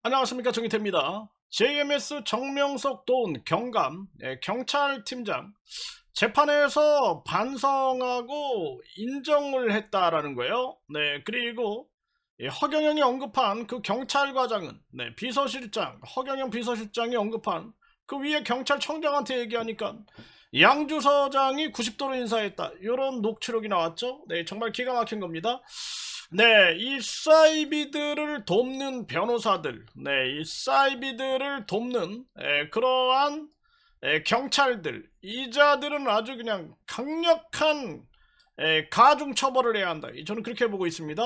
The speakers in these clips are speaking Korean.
안녕하십니까, 정의태입니다. JMS 정명석 도운 경감 경찰팀장 재판에서 반성하고 인정을 했다라는 거예요. 네, 그리고 허경영이 언급한 그 경찰과장은 비서실장 허경영 비서실장이 언급한 그 위에 경찰청장한테 얘기하니까 양주서장이 90도로 인사했다, 이런 녹취록이 나왔죠. 네, 정말 기가 막힌 겁니다. 네, 이 사이비들을 돕는 변호사들, 이 사이비들을 돕는 그러한 경찰들, 이자들은 아주 그냥 강력한 가중 처벌을 해야 한다, 저는 그렇게 보고 있습니다.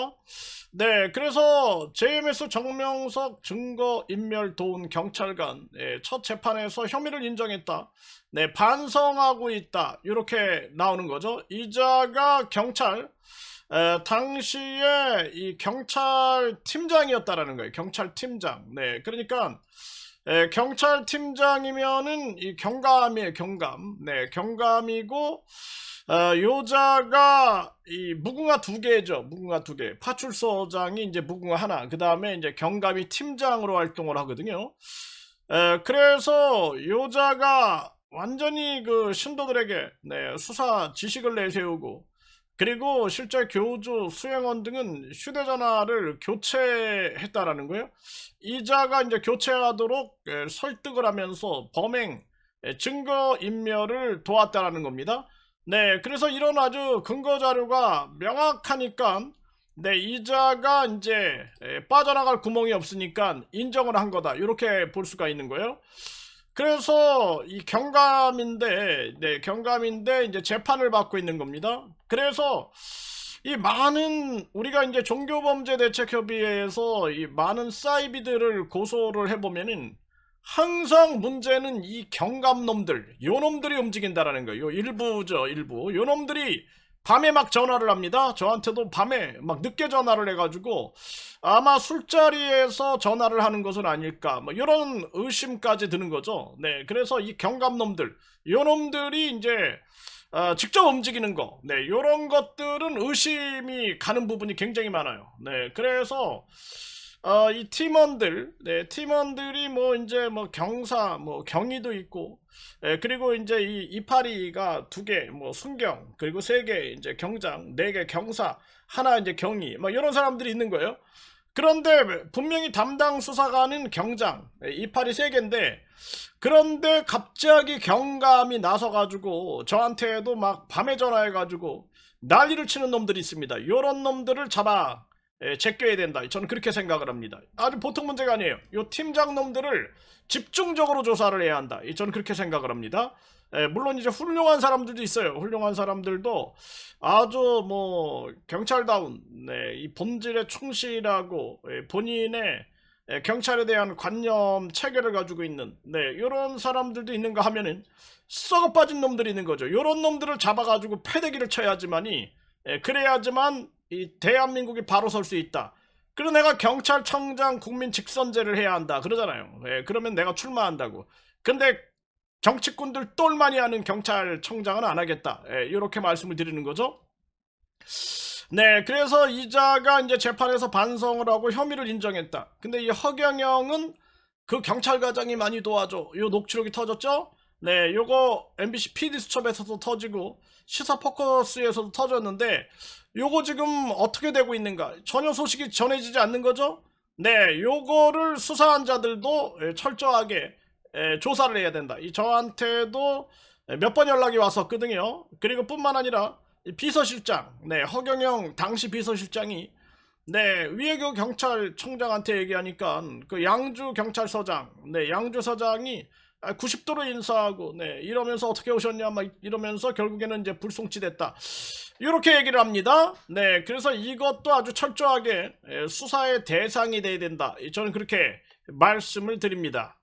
네, 그래서 JMS 정명석 증거인멸 도운 경찰관 첫 재판에서 혐의를 인정했다, 네, 반성하고 있다, 이렇게 나오는 거죠. 이자가 당시에 이 경찰 팀장이었다라는 거예요. 경찰 팀장. 네, 그러니까 경찰 팀장이면은 이 경감이에요. 경감. 네, 경감이고 요자가 이 무궁화 두 개죠. 무궁화 두 개. 파출소장이 이제 무궁화 하나. 그 다음에 이제 경감이 팀장으로 활동을 하거든요. 그래서 요자가 완전히 그 신도들에게 수사 지식을 내세우고, 그리고 실제 교주, 수행원 등은 휴대전화를 교체했다라는 거예요. 이자가 이제 교체하도록 설득을 하면서 범행, 증거인멸을 도왔다라는 겁니다. 네, 그래서 이런 아주 근거 자료가 명확하니까, 네, 이자가 이제 빠져나갈 구멍이 없으니까 인정을 한 거다, 이렇게 볼 수가 있는 거예요. 그래서 이 경감인데 이제 재판을 받고 있는 겁니다. 그래서 이 많은, 우리가 이제 종교범죄대책협의회에서 이 많은 사이비들을 고소를 해보면은 항상 문제는 이 경감놈들, 요놈들이 움직인다라는 거예요. 요 일부죠, 일부. 요놈들이 밤에 막 전화를 합니다. 저한테도 밤에 막 늦게 전화를 해가지고 아마 술자리에서 전화를 하는 것은 아닐까, 뭐 이런 의심까지 드는 거죠. 네, 그래서 이 경감놈들, 요놈들이 이제 직접 움직이는 거, 요런 것들은 의심이 가는 부분이 굉장히 많아요. 네, 그래서 이 팀원들이 뭐 이제 뭐 경사, 뭐 경위도 있고, 그리고 이제 이 이파리가 두 개, 뭐 순경, 그리고 세 개 이제 경장, 네 개 경사, 하나 이제 경위, 뭐 이런 사람들이 있는 거예요. 그런데 분명히 담당 수사관은 경장, 이파리 세 개인데, 그런데 갑자기 경감이 나서가지고 저한테도 막 밤에 전화해가지고 난리를 치는 놈들이 있습니다. 이런 놈들을 잡아 제껴야 된다, 저는 그렇게 생각을 합니다. 아주 보통 문제가 아니에요. 이 팀장 놈들을 집중적으로 조사를 해야 한다, 저는 그렇게 생각을 합니다. 물론 이제 훌륭한 사람들도 있어요. 훌륭한 사람들도 아주 뭐 경찰다운, 이 본질에 충실하고 본인의 경찰에 대한 관념 체계를 가지고 있는 이런 사람들도 있는가 하면은 썩어 빠진 놈들이 있는 거죠. 이런 놈들을 잡아가지고 패대기를 쳐야지만이, 그래야지만 이 대한민국이 바로 설 수 있다. 그리고 내가 경찰청장 국민 직선제를 해야 한다 그러잖아요. 그러면 내가 출마한다고. 근데 정치꾼들 똘마니 하는 경찰청장은 안 하겠다, 이렇게 말씀을 드리는 거죠. 네, 그래서 이자가 이제 재판에서 반성을 하고 혐의를 인정했다. 근데 이 허경영은 그 경찰과장이 많이 도와줘, 요 녹취록이 터졌죠. 네, 요거 MBC PD수첩에서도 터지고 시사 포커스에서도 터졌는데, 요거 지금 어떻게 되고 있는가, 전혀 소식이 전해지지 않는 거죠. 네, 요거를 수사한 자들도 철저하게 조사를 해야 된다. 저한테도 몇 번 연락이 왔었거든요. 그리고 뿐만 아니라 비서실장, 허경영 당시 비서실장이 위에 그 경찰청장한테 얘기하니까 그 양주 경찰서장, 양주서장이 90도로 인사하고, 이러면서 어떻게 오셨냐 막 이러면서 결국에는 이제 불송치됐다, 이렇게 얘기를 합니다. 그래서 이것도 아주 철저하게 수사의 대상이 돼야 된다, 저는 그렇게 말씀을 드립니다.